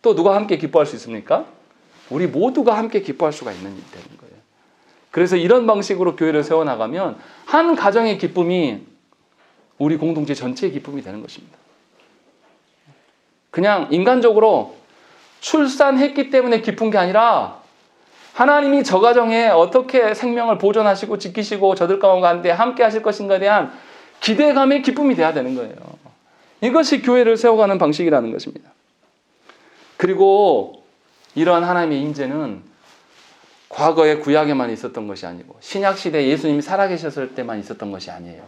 또 누가 함께 기뻐할 수 있습니까? 우리 모두가 함께 기뻐할 수가 있는 일이 되는 거예요. 그래서 이런 방식으로 교회를 세워나가면 한 가정의 기쁨이 우리 공동체 전체의 기쁨이 되는 것입니다. 그냥 인간적으로 출산했기 때문에 기쁜 게 아니라 하나님이 저 가정에 어떻게 생명을 보존하시고 지키시고 저들 가운데 함께 하실 것인가에 대한 기대감의 기쁨이 돼야 되는 거예요. 이것이 교회를 세워가는 방식이라는 것입니다. 그리고 이러한 하나님의 임재는 과거의 구약에만 있었던 것이 아니고 신약시대에 예수님이 살아계셨을 때만 있었던 것이 아니에요.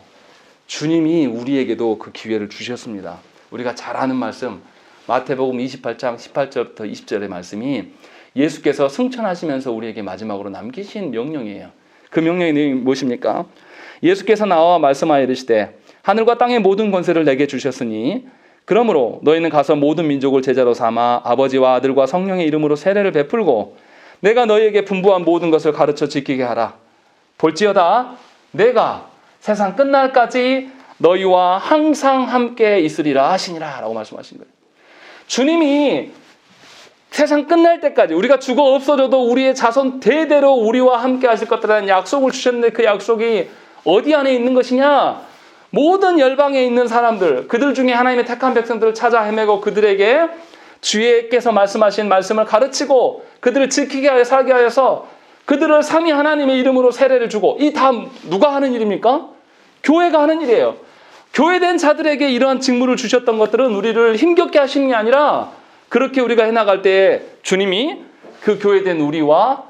주님이 우리에게도 그 기회를 주셨습니다. 우리가 잘 아는 말씀 마태복음 28장 18절부터 20절의 말씀이 예수께서 승천하시면서 우리에게 마지막으로 남기신 명령이에요. 그 명령이 무엇입니까? 예수께서 나와 말씀하여 이르시되 하늘과 땅의 모든 권세를 내게 주셨으니 그러므로 너희는 가서 모든 민족을 제자로 삼아 아버지와 아들과 성령의 이름으로 세례를 베풀고 내가 너희에게 분부한 모든 것을 가르쳐 지키게 하라. 볼지어다 내가 세상 끝날까지 너희와 항상 함께 있으리라 하시니라 라고 말씀하신 거예요. 주님이 세상 끝날 때까지 우리가 죽어 없어져도 우리의 자손 대대로 우리와 함께 하실 것이라는 약속을 주셨는데 그 약속이 어디 안에 있는 것이냐? 모든 열방에 있는 사람들, 그들 중에 하나님의 택한 백성들을 찾아 헤매고 그들에게 주께서 말씀하신 말씀을 가르치고 그들을 지키게 하여 살게 하여서 그들을 삼위 하나님의 이름으로 세례를 주고 이 다 누가 하는 일입니까? 교회가 하는 일이에요. 교회된 자들에게 이러한 직무를 주셨던 것들은 우리를 힘겹게 하시는 게 아니라 그렇게 우리가 해나갈 때 주님이 그 교회된 우리와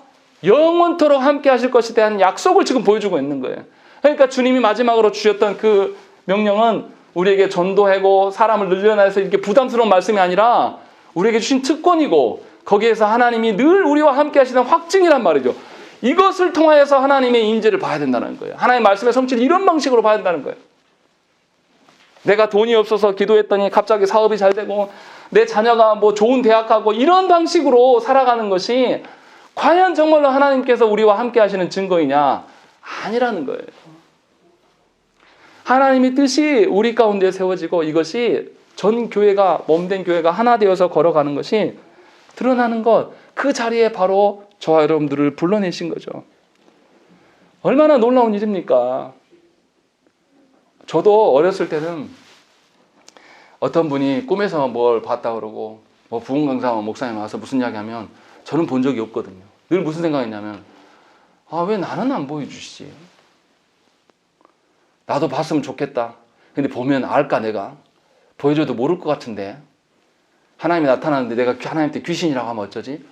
영원토록 함께 하실 것에 대한 약속을 지금 보여주고 있는 거예요. 그러니까 주님이 마지막으로 주셨던 그 명령은 우리에게 전도하고 사람을 늘려내서 이렇게 부담스러운 말씀이 아니라 우리에게 주신 특권이고 거기에서 하나님이 늘 우리와 함께 하시는 확증이란 말이죠. 이것을 통하여서 하나님의 임재를 봐야 된다는 거예요. 하나님의 말씀의 성취를 이런 방식으로 봐야 된다는 거예요. 내가 돈이 없어서 기도했더니 갑자기 사업이 잘 되고 내 자녀가 뭐 좋은 대학 가고 이런 방식으로 살아가는 것이 과연 정말로 하나님께서 우리와 함께 하시는 증거이냐? 아니라는 거예요. 하나님의 뜻이 우리 가운데 세워지고 이것이 전 교회가 몸된 교회가 하나 되어서 걸어가는 것이 드러나는 것, 그 자리에 바로 저와 여러분들을 불러내신 거죠. 얼마나 놀라운 일입니까? 저도 어렸을 때는 어떤 분이 꿈에서 뭘 봤다 그러고 뭐 부흥 강사 목사님 와서 무슨 이야기 하면 저는 본 적이 없거든요. 늘 무슨 생각했냐면 왜 나는 안 보여주시지? 나도 봤으면 좋겠다. 근데 보면 알까 내가? 보여줘도 모를 것 같은데 하나님이 나타나는데 내가 하나님한테 귀신이라고 하면 어쩌지?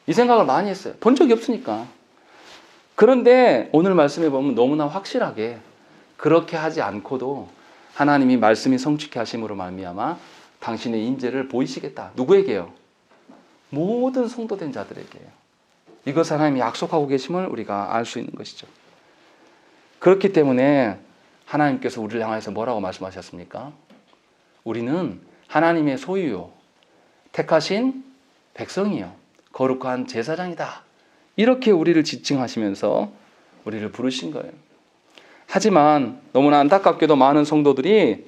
이 생각을 많이 했어요. 본 적이 없으니까. 그런데 오늘 말씀에 보면 너무나 확실하게 그렇게 하지 않고도 하나님이 말씀이 성취케 하심으로 말미암아 당신의 임재를 보이시겠다. 누구에게요? 모든 성도된 자들에게요. 이것 하나님이 약속하고 계심을 우리가 알 수 있는 것이죠. 그렇기 때문에 하나님께서 우리를 향해서 뭐라고 말씀하셨습니까? 우리는 하나님의 소유요, 택하신 백성이요, 거룩한 제사장이다. 이렇게 우리를 지칭하시면서 우리를 부르신 거예요. 하지만 너무나 안타깝게도 많은 성도들이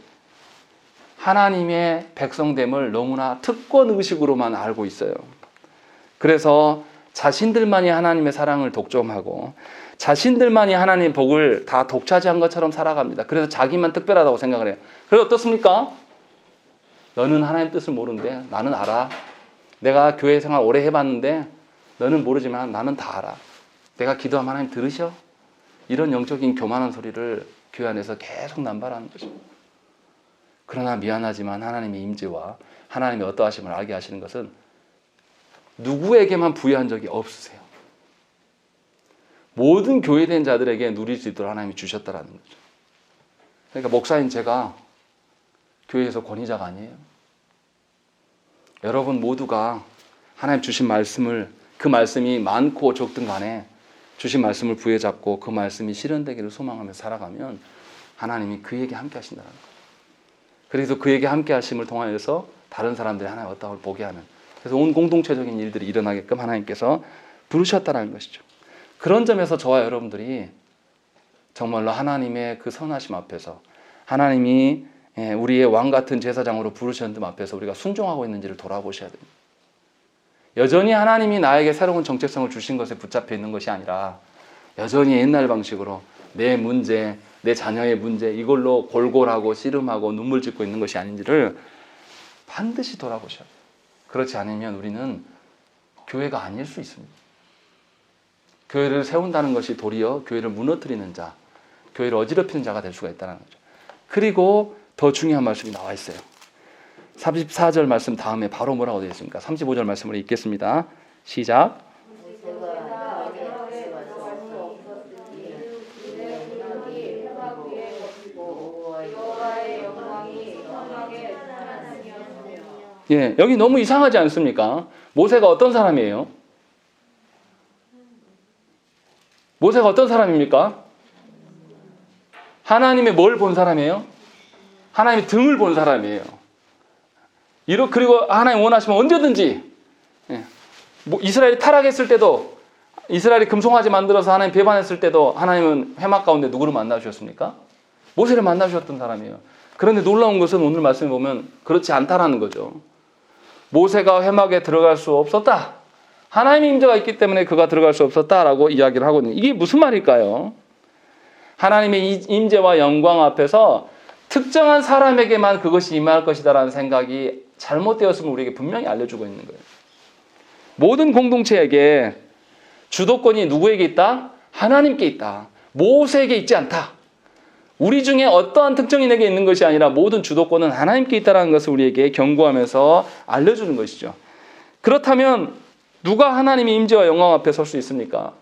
하나님의 백성됨을 너무나 특권의식으로만 알고 있어요. 그래서 자신들만이 하나님의 사랑을 독점하고 자신들만이 하나님의 복을 다 독차지한 것처럼 살아갑니다. 그래서 자기만 특별하다고 생각을 해요. 그래서 어떻습니까? 너는 하나님 뜻을 모르는데 나는 알아. 내가 교회 생활 오래 해봤는데 너는 모르지만 나는 다 알아. 내가 기도하면 하나님 들으셔? 이런 영적인 교만한 소리를 교회 안에서 계속 남발하는 거죠. 그러나 미안하지만 하나님의 임재와 하나님의 어떠하심을 알게 하시는 것은 누구에게만 부여한 적이 없으세요. 모든 교회된 자들에게 누릴 수 있도록 하나님이 주셨다라는 거죠. 그러니까 목사인 제가 교회에서 권위자가 아니에요. 여러분 모두가 하나님 주신 말씀을, 그 말씀이 많고 적든 간에 주신 말씀을 부여잡고 그 말씀이 실현되기를 소망하며 살아가면 하나님이 그에게 함께 하신다는 거예요. 그래서 그에게 함께 하심을 통하여서 다른 사람들이 하나님의 어떠함을 보게 하는, 그래서 온 공동체적인 일들이 일어나게끔 하나님께서 부르셨다는 것이죠. 그런 점에서 저와 여러분들이 정말로 하나님의 그 선하심 앞에서, 하나님이 우리의 왕 같은 제사장으로 부르셨는 앞에서 우리가 순종하고 있는지를 돌아보셔야 됩니다. 여전히 하나님이 나에게 새로운 정체성을 주신 것에 붙잡혀 있는 것이 아니라 여전히 옛날 방식으로 내 문제, 내 자녀의 문제, 이걸로 골골하고 씨름하고 눈물 짓고 있는 것이 아닌지를 반드시 돌아보셔야 돼요. 그렇지 않으면 우리는 교회가 아닐 수 있습니다. 교회를 세운다는 것이 도리어 교회를 무너뜨리는 자, 교회를 어지럽히는 자가 될 수가 있다는 거죠. 그리고 더 중요한 말씀이 나와 있어요. 34절 말씀 다음에 바로 뭐라고 되어 있습니까? 35절 말씀을 읽겠습니다. 시작. 예, 여기 너무 이상하지 않습니까? 모세가 어떤 사람이에요? 모세가 어떤 사람입니까? 하나님의 뭘 본 사람이에요? 하나님의 등을 본 사람이에요. 그리고 하나님 원하시면 언제든지, 이스라엘이 타락했을 때도, 이스라엘이 금송아지 만들어서 하나님 배반했을 때도 하나님은 회막 가운데 누구를 만나주셨습니까? 모세를 만나주셨던 사람이에요. 그런데 놀라운 것은 오늘 말씀에 보면 그렇지 않다라는 거죠. 모세가 회막에 들어갈 수 없었다. 하나님의 임재가 있기 때문에 그가 들어갈 수 없었다라고 이야기를 하거든요. 이게 무슨 말일까요? 하나님의 임재와 영광 앞에서 특정한 사람에게만 그것이 임할 것이다라는 생각이 잘못되었음을 우리에게 분명히 알려주고 있는 거예요. 모든 공동체에게 주도권이 누구에게 있다? 하나님께 있다. 모세에게 있지 않다. 우리 중에 어떠한 특정인에게 있는 것이 아니라 모든 주도권은 하나님께 있다는 것을 우리에게 경고하면서 알려주는 것이죠. 그렇다면 누가 하나님의 임재와 영광 앞에 설 수 있습니까?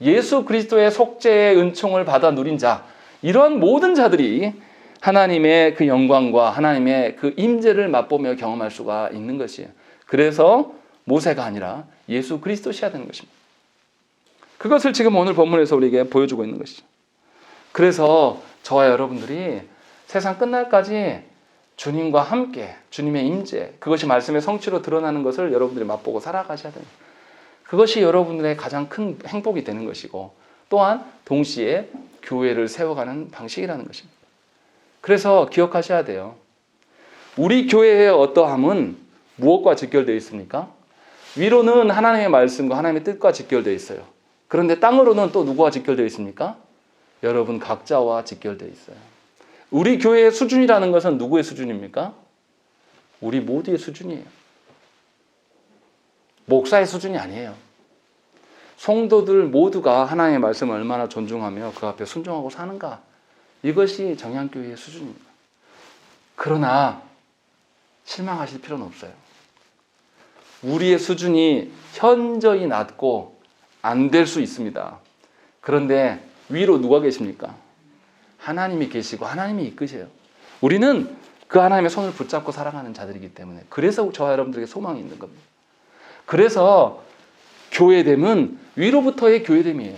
예수 그리스도의 속죄의 은총을 받아 누린 자, 이러한 모든 자들이 하나님의 그 영광과 하나님의 그 임재를 맛보며 경험할 수가 있는 것이에요. 그래서 모세가 아니라 예수 그리스도셔야 되는 것입니다. 그것을 지금 오늘 본문에서 우리에게 보여주고 있는 것이죠. 그래서 저와 여러분들이 세상 끝날까지 주님과 함께 주님의 임재, 그것이 말씀의 성취로 드러나는 것을 여러분들이 맛보고 살아가셔야 됩니다. 그것이 여러분들의 가장 큰 행복이 되는 것이고 또한 동시에 교회를 세워가는 방식이라는 것입니다. 그래서 기억하셔야 돼요. 우리 교회의 어떠함은 무엇과 직결되어 있습니까? 위로는 하나님의 말씀과 하나님의 뜻과 직결되어 있어요. 그런데 땅으로는 또 누구와 직결되어 있습니까? 여러분 각자와 직결되어 있어요. 우리 교회의 수준이라는 것은 누구의 수준입니까? 우리 모두의 수준이에요. 목사의 수준이 아니에요. 성도들 모두가 하나님의 말씀을 얼마나 존중하며 그 앞에 순종하고 사는가, 이것이 정향교회의 수준입니다. 그러나 실망하실 필요는 없어요. 우리의 수준이 현저히 낮고 안 될 수 있습니다. 그런데 위로 누가 계십니까? 하나님이 계시고 하나님이 이끄세요. 우리는 그 하나님의 손을 붙잡고 살아가는 자들이기 때문에, 그래서 저와 여러분들에게 소망이 있는 겁니다. 그래서 교회됨은 위로부터의 교회됨이에요.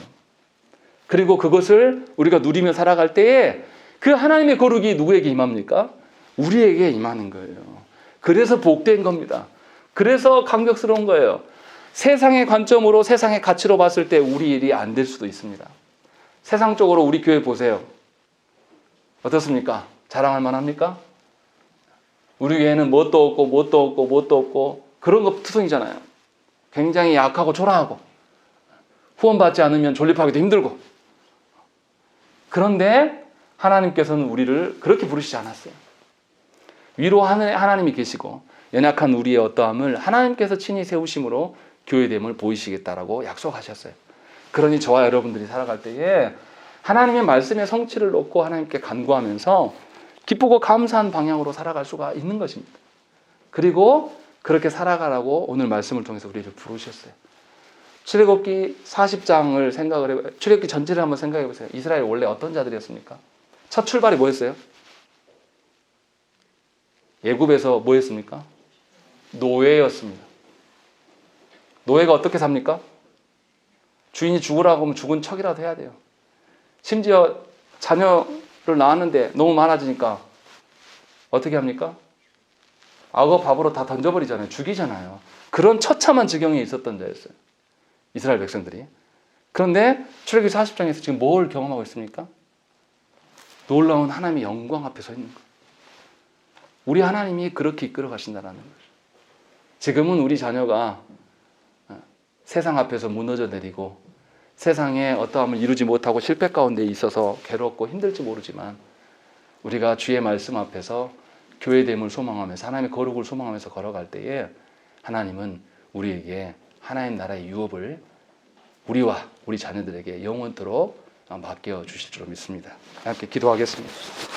그리고 그것을 우리가 누리며 살아갈 때에 그 하나님의 거룩이 누구에게 임합니까? 우리에게 임하는 거예요. 그래서 복된 겁니다. 그래서 감격스러운 거예요. 세상의 관점으로, 세상의 가치로 봤을 때 우리 일이 안 될 수도 있습니다. 세상적으로 우리 교회 보세요. 어떻습니까? 자랑할 만합니까? 우리 교회는 뭣도 없고 그런 거 투성이잖아요. 굉장히 약하고 초라하고 후원받지 않으면 존립하기도 힘들고. 그런데 하나님께서는 우리를 그렇게 부르시지 않았어요. 위로 하나님이 계시고 연약한 우리의 어떠함을 하나님께서 친히 세우심으로 교회됨을 보이시겠다라고 약속하셨어요. 그러니 저와 여러분들이 살아갈 때에 하나님의 말씀의 성취를 놓고 하나님께 간구하면서 기쁘고 감사한 방향으로 살아갈 수가 있는 것입니다. 그리고 그렇게 살아가라고 오늘 말씀을 통해서 우리를 부르셨어요. 출애굽기 40장을 출애굽기 전체를 한번 생각해 보세요. 이스라엘 원래 어떤 자들이었습니까? 첫 출발이 뭐였어요? 애굽에서 뭐였습니까? 노예였습니다. 노예가 어떻게 삽니까? 주인이 죽으라고 하면 죽은 척이라도 해야 돼요. 심지어 자녀를 낳았는데 너무 많아지니까 어떻게 합니까? 악어 밥으로 다 던져버리잖아요. 죽이잖아요. 그런 처참한 지경에 있었던 자였어요. 이스라엘 백성들이. 그런데 출애굽기 40장에서 지금 뭘 경험하고 있습니까? 놀라운 하나님의 영광 앞에 서 있는 거예요. 우리 하나님이 그렇게 이끌어 가신다는 거죠. 지금은 우리 자녀가 세상 앞에서 무너져 내리고 세상에 어떠함을 이루지 못하고 실패 가운데 있어서 괴롭고 힘들지 모르지만 우리가 주의 말씀 앞에서 교회됨을 소망하면서 하나님의 거룩을 소망하면서 걸어갈 때에 하나님은 우리에게 하나님 나라의 유업을 우리와 우리 자녀들에게 영원토록 맡겨 주실 줄 믿습니다. 함께 기도하겠습니다.